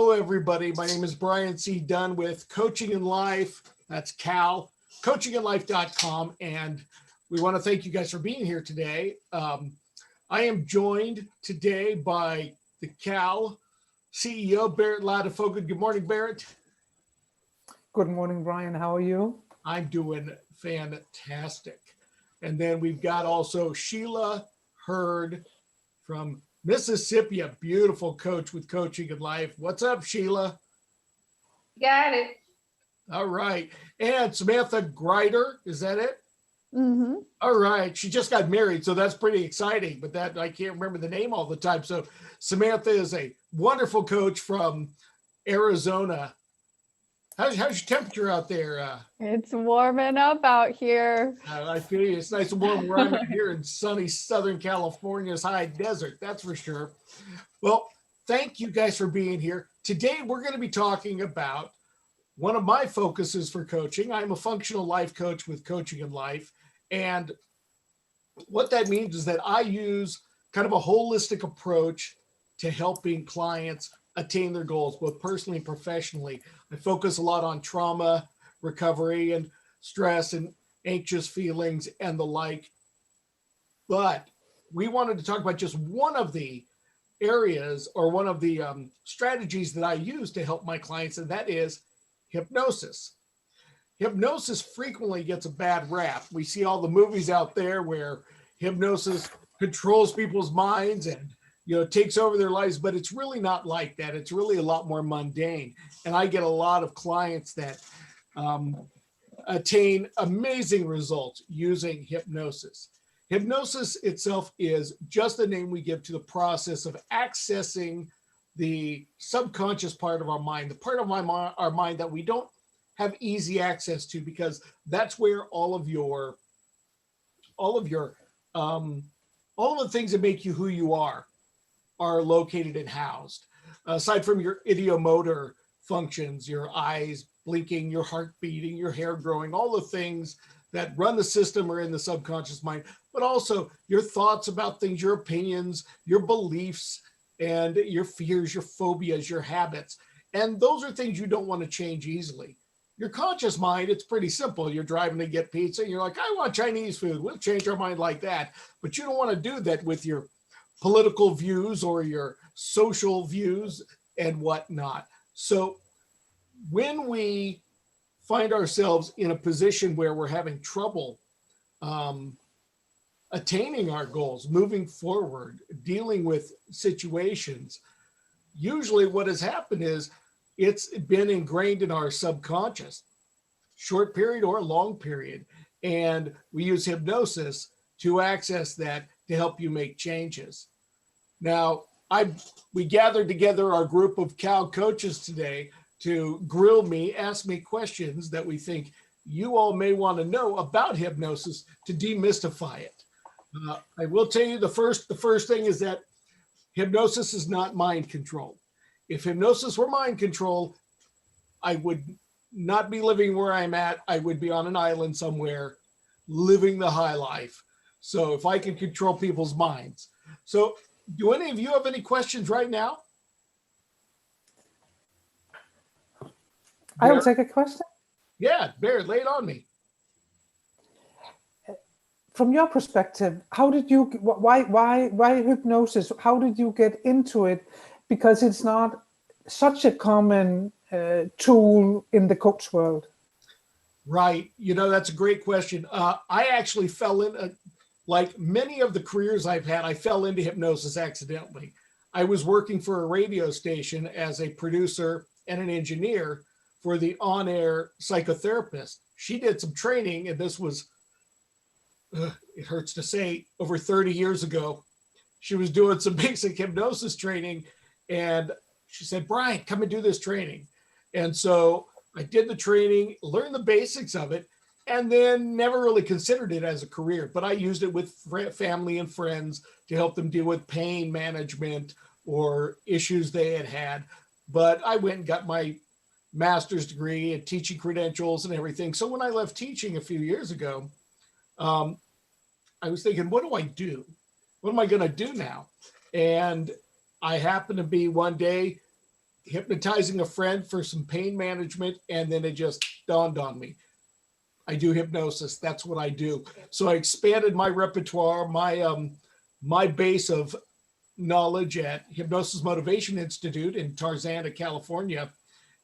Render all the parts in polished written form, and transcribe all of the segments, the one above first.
Hello, everybody. My name is Bryan C. Dunn with Coaching in Life. That's Cal, coachinginlife.com. And we want to thank you guys for being here today. I am joined today by the Cal CEO, Barrett Ladifoga. Good morning, Barrett. Good morning, Bryan. How are you? I'm doing fantastic. And then we've got also Sheila Hurd from Mississippi, a beautiful coach with Coaching in Life. What's up, Sheila? Got it. All right. And Samantha Greider, is that it? Mm-hmm. All right. She just got married, so that's pretty exciting, but that I can't remember the name all the time. So Samantha is a wonderful coach from Arizona. How's your temperature out there? It's warming up out here. I feel you. It's nice and warm where I'm at here in sunny Southern California's high desert, that's for sure. Well, thank you guys for being here. Today, we're going to be talking about one of my focuses for coaching. I'm a functional life coach with Coaching in Life. And what that means is that I use kind of a holistic approach to helping clients attain their goals, both personally and professionally. I focus a lot on trauma, recovery, and stress and anxious feelings and the like. But we wanted to talk about just one of the areas or one of the strategies that I use to help my clients, and that is hypnosis. Hypnosis frequently gets a bad rap. We see all the movies out there where hypnosis controls people's minds and takes over their lives, but it's really not like that. It's really a lot more mundane. And I get a lot of clients that attain amazing results using hypnosis. Hypnosis itself is just the name we give to the process of accessing the subconscious part of our mind, the part of our mind that we don't have easy access to, because that's where all of the things that make you who you are located and housed. Aside from your ideomotor functions, your eyes blinking, your heart beating, your hair growing, all the things that run the system are in the subconscious mind, but also your thoughts about things, your opinions, your beliefs, and your fears, your phobias, your habits. And those are things you don't want to change easily. Your conscious mind, it's pretty simple. You're driving to get pizza and you're like, I want Chinese food. We'll change our mind like that. But you don't want to do that with your political views or your social views and whatnot. So when we find ourselves in a position where we're having trouble attaining our goals, moving forward, dealing with situations, usually what has happened is it's been ingrained in our subconscious, short period or long period. And we use hypnosis to access that to help you make changes. Now, we gathered together our group of Cal coaches today to grill me, ask me questions that we think you all may want to know about hypnosis to demystify it. I will tell you the first thing is that hypnosis is not mind control. If hypnosis were mind control, I would not be living where I'm at. I would be on an island somewhere living the high life. So if I can control people's minds. So do any of you have any questions right now? I will take a question. Yeah, Barrett, lay it on me. From your perspective, why hypnosis? How did you get into it? Because it's not such a common tool in the coach world. Right. That's a great question. I actually fell in, like many of the careers I've had, I fell into hypnosis accidentally. I was working for a radio station as a producer and an engineer for the on-air psychotherapist. She did some training, and this was, it hurts to say, over 30 years ago. She was doing some basic hypnosis training, and she said, Bryan, come and do this training. And so I did the training, learned the basics of it, and then never really considered it as a career. But I used it with family and friends to help them deal with pain management or issues they had. But I went and got my master's degree and teaching credentials and everything. So when I left teaching a few years ago, I was thinking, what do I do? What am I going to do now? And I happened to be one day hypnotizing a friend for some pain management, and then it just dawned on me. I do hypnosis. That's what I do. So I expanded my repertoire, my base of knowledge at Hypnosis Motivation Institute in Tarzana, California,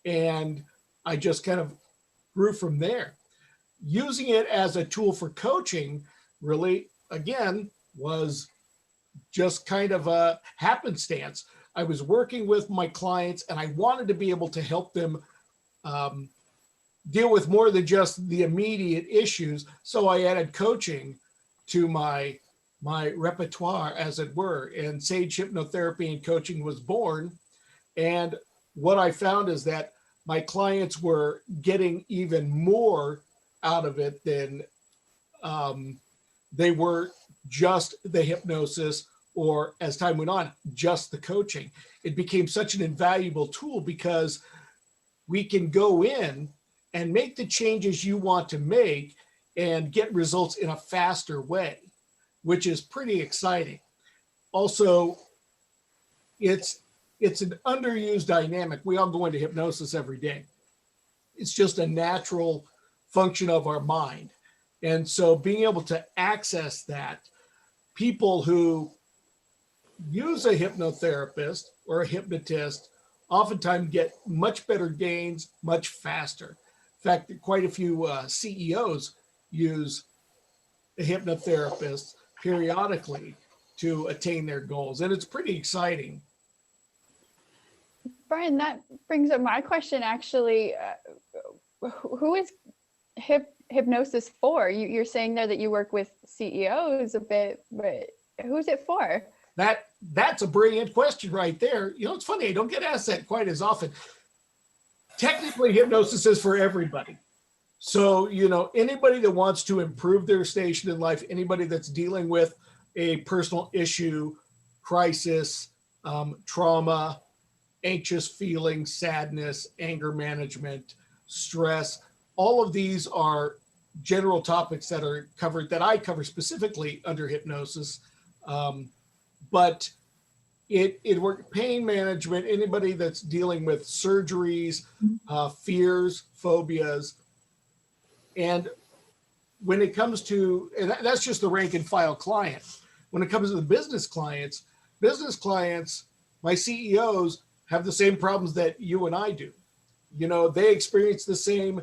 and I just kind of grew from there. Using it as a tool for coaching really, again, was just kind of a happenstance. I was working with my clients and I wanted to be able to help them deal with more than just the immediate issues. So I added coaching to my repertoire, as it were, and Sage Hypnotherapy and Coaching was born. And what I found is that my clients were getting even more out of it than they were just the hypnosis, or as time went on, just the coaching. It became such an invaluable tool because we can go in and make the changes you want to make and get results in a faster way, which is pretty exciting. Also, it's an underused dynamic. We all go into hypnosis every day. It's just a natural function of our mind. And so being able to access that, people who use a hypnotherapist or a hypnotist oftentimes get much better gains much faster. In fact, quite a few CEOs use a hypnotherapist periodically to attain their goals. And it's pretty exciting. Bryan, that brings up my question, actually. Who is hypnosis for? You're saying there that you work with CEOs a bit, but who's it for? That's a brilliant question right there. You know, it's funny, I don't get asked that quite as often. Technically, hypnosis is for everybody. So, you know, anybody that wants to improve their station in life, anybody that's dealing with a personal issue, crisis, trauma, anxious feelings, sadness, anger management, stress, all of these are general topics that are covered, that I cover specifically under hypnosis. But it works, pain management, anybody that's dealing with surgeries, fears, phobias. And when it comes to, and that's just the rank and file client. When it comes to the business clients, my CEOs have the same problems that you and I do. You know, they experience the same,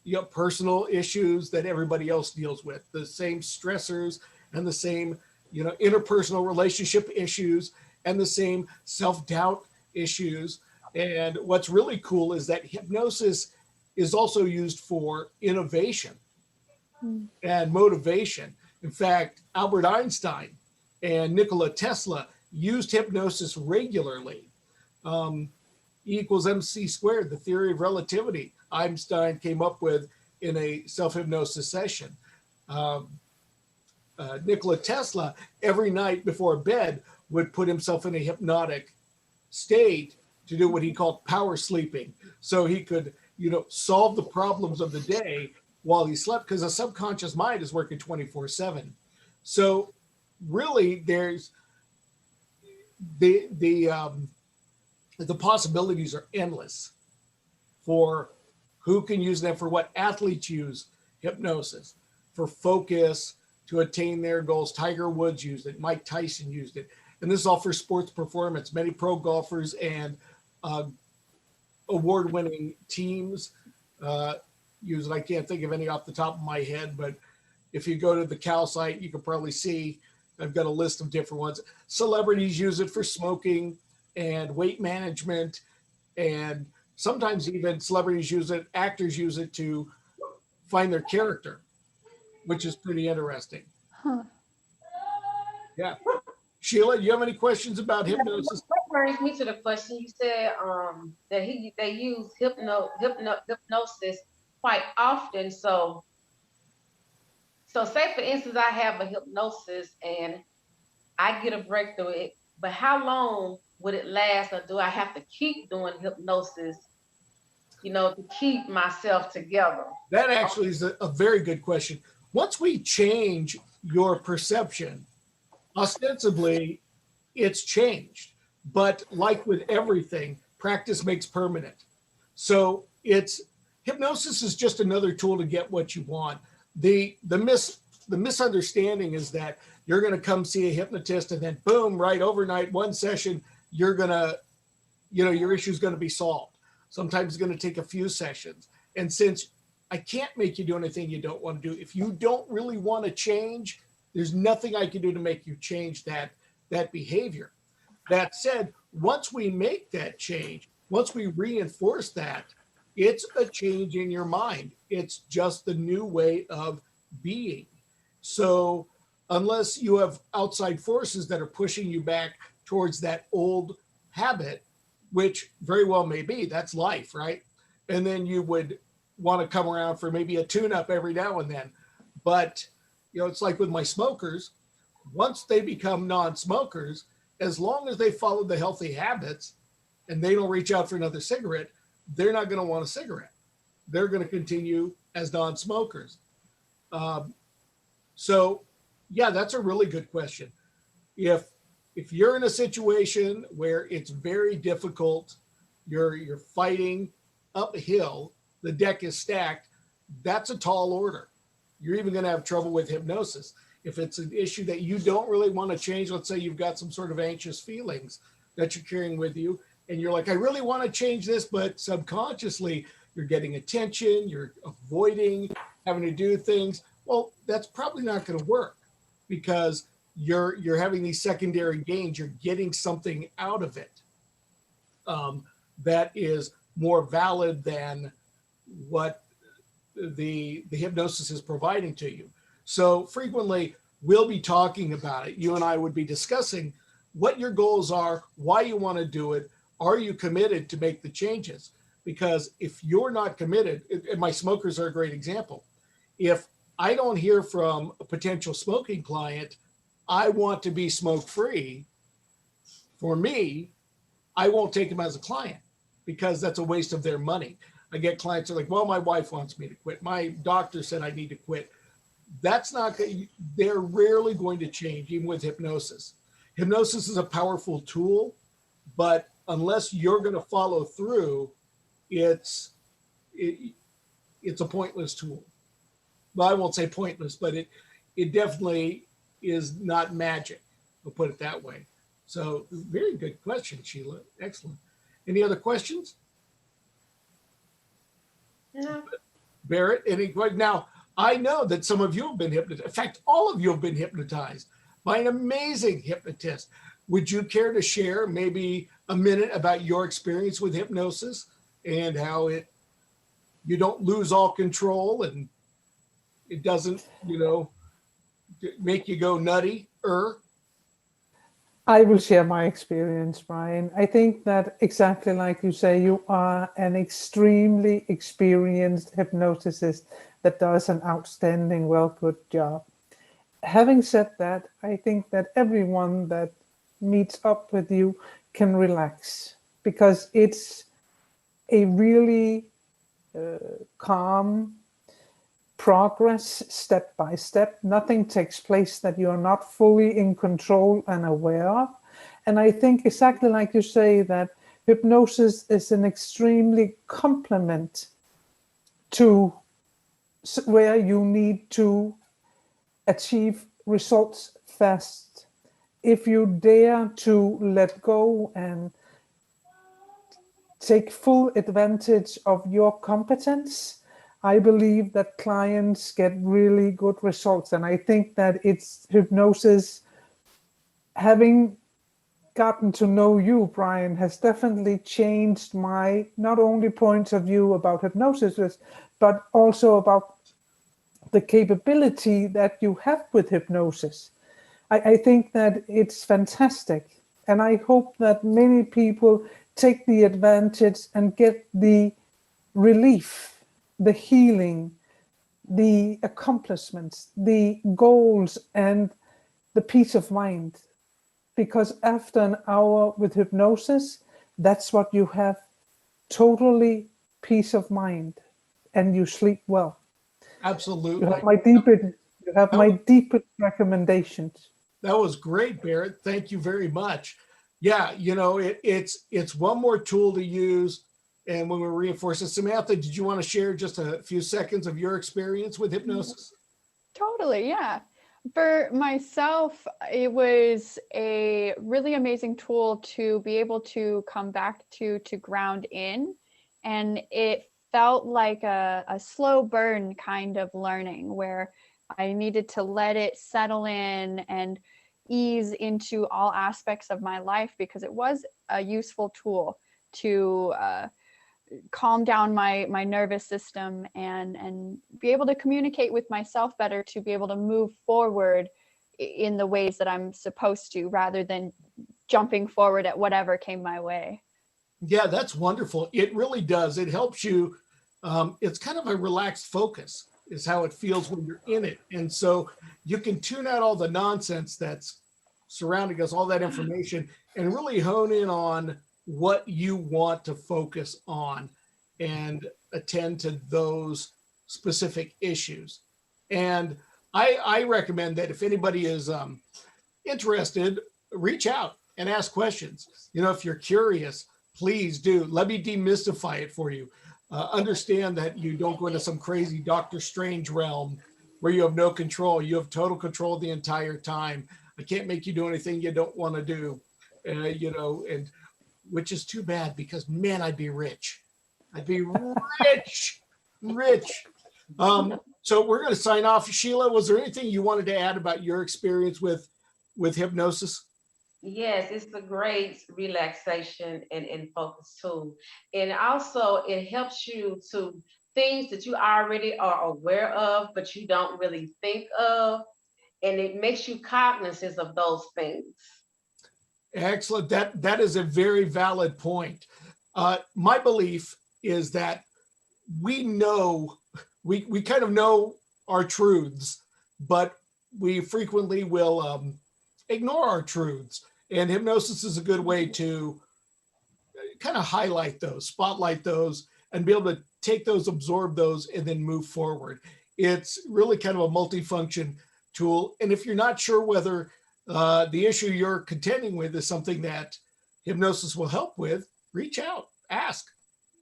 you know, personal issues that everybody else deals with, the same stressors and the same, you know, interpersonal relationship issues and the same self-doubt issues. And what's really cool is that hypnosis is also used for innovation and motivation. In fact, Albert Einstein and Nikola Tesla used hypnosis regularly. E equals MC squared, the theory of relativity, Einstein came up with in a self-hypnosis session. Nikola Tesla, every night before bed, would put himself in a hypnotic state to do what he called power sleeping. So he could, you know, solve the problems of the day while he slept, because the subconscious mind is working 24/7. So really there's the possibilities are endless for who can use them, for what athletes use hypnosis, for focus, to attain their goals. Tiger Woods used it, Mike Tyson used it. And this is all for sports performance. Many pro golfers and award-winning teams use it. I can't think of any off the top of my head, but if you go to the Cal site, you can probably see, I've got a list of different ones. Celebrities use it for smoking and weight management, and sometimes even celebrities use it, actors use it to find their character, which is pretty interesting. Huh. Yeah. Sheila, do you have any questions about hypnosis? That brings me to the question. You said that they use hypnosis quite often. So say for instance, I have a hypnosis and I get a breakthrough. But how long would it last, or do I have to keep doing hypnosis, you know, to keep myself together? That actually is a very good question. Once we change your perception, ostensibly it's changed. But like with everything, practice makes permanent. So hypnosis is just another tool to get what you want. The misunderstanding is that you're going to come see a hypnotist and then boom, right overnight, one session, you're going to, your issue is going to be solved. Sometimes it's going to take a few sessions. And since I can't make you do anything you don't want to do, if you don't really want to change, there's nothing I can do to make you change that behavior. That said, once we make that change, once we reinforce that, it's a change in your mind. It's just the new way of being. So unless you have outside forces that are pushing you back towards that old habit, which very well may be, that's life, right? And then you would want to come around for maybe a tune-up every now and then. But, it's like with my smokers, once they become non-smokers, as long as they follow the healthy habits and they don't reach out for another cigarette, they're not going to want a cigarette. They're going to continue as non-smokers. So yeah, that's a really good question. If you're in a situation where it's very difficult, you're fighting uphill, the deck is stacked, that's a tall order. You're even going to have trouble with hypnosis. If it's an issue that you don't really want to change, let's say you've got some sort of anxious feelings that you're carrying with you, and you're like, I really want to change this, but subconsciously you're getting attention, you're avoiding having to do things. Well, that's probably not going to work because you're having these secondary gains. You're getting something out of it that is more valid than what the hypnosis is providing to you. So frequently we'll be talking about it. You and I would be discussing what your goals are, why you want to do it. Are you committed to make the changes? Because if you're not committed, and my smokers are a great example. If I don't hear from a potential smoking client, I want to be smoke free. For me, I won't take them as a client because that's a waste of their money. I get clients who are like, well, my wife wants me to quit. My doctor said I need to quit. That's not, they're rarely going to change, even with hypnosis. Hypnosis is a powerful tool, but unless you're going to follow through, it's a pointless tool. Well, I won't say pointless, but it definitely is not magic. We'll put it that way. So very good question, Sheila. Excellent. Any other questions? No. Barrett, any questions? Now, I know that some of you have been hypnotized. In fact, all of you have been hypnotized by an amazing hypnotist. Would you care to share maybe a minute about your experience with hypnosis and how you don't lose all control and it doesn't, make you go nutty? I will share my experience, Bryan. I think that exactly like you say, you are an extremely experienced hypnotist that does an outstanding, good job. Having said that, I think that everyone that meets up with you can relax because it's a really calm progress step by step. Nothing takes place that you're not fully in control and aware of. And I think exactly like you say that hypnosis is an extremely complement to where you need to achieve results fast. If you dare to let go and take full advantage of your competence, I believe that clients get really good results. And I think that it's hypnosis, having gotten to know you, Bryan, has definitely changed my not only points of view about hypnosis, but also about the capability that you have with hypnosis. I think that it's fantastic. And I hope that many people take the advantage and get the relief, the healing, the accomplishments, the goals, and the peace of mind. Because after an hour with hypnosis, that's what you have, totally peace of mind, and you sleep well. Absolutely. You have my deepest recommendations. That was great, Barrett. Thank you very much. Yeah, it's one more tool to use. And when we reinforce it, Samantha, did you want to share just a few seconds of your experience with hypnosis? Totally, yeah. For myself, it was a really amazing tool to be able to come back to ground in. And it felt like a slow burn kind of learning where I needed to let it settle in and ease into all aspects of my life, because it was a useful tool to calm down my nervous system and be able to communicate with myself better, to be able to move forward in the ways that I'm supposed to, rather than jumping forward at whatever came my way. Yeah, that's wonderful. It really does. It helps you. It's kind of a relaxed focus is how it feels when you're in it. And so you can tune out all the nonsense that's surrounding us, all that information, and really hone in on what you want to focus on and attend to those specific issues. And I recommend that if anybody is interested, reach out and ask questions. If you're curious, please do. Let me demystify it for you. Understand that you don't go into some crazy Doctor Strange realm where you have no control. You have total control the entire time. I can't make you do anything you don't want to do, and which is too bad, because man, I'd be rich. I'd be rich, rich. So we're going to sign off. Sheila, was there anything you wanted to add about your experience with hypnosis? Yes, it's a great relaxation and focus tool. And also it helps you to things that you already are aware of, but you don't really think of. And it makes you cognizant of those things. Excellent. That is a very valid point. My belief is that we know, we kind of know our truths, but we frequently will ignore our truths. And hypnosis is a good way to kind of highlight those, spotlight those, and be able to take those, absorb those, and then move forward. It's really kind of a multifunction tool. And if you're not sure whether the issue you're contending with is something that hypnosis will help with, reach out, ask.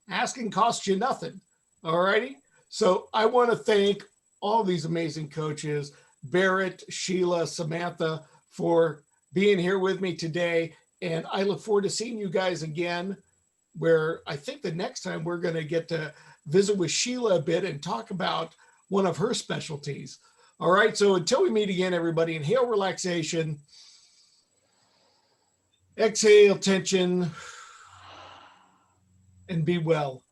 Asking costs you nothing. All righty. So I want to thank all these amazing coaches, Barrett, Sheila, Samantha, for being here with me today. And I look forward to seeing you guys again, where I think the next time we're going to get to visit with Sheila a bit and talk about one of her specialties. All right. So until we meet again, everybody, inhale relaxation, exhale tension, and be well.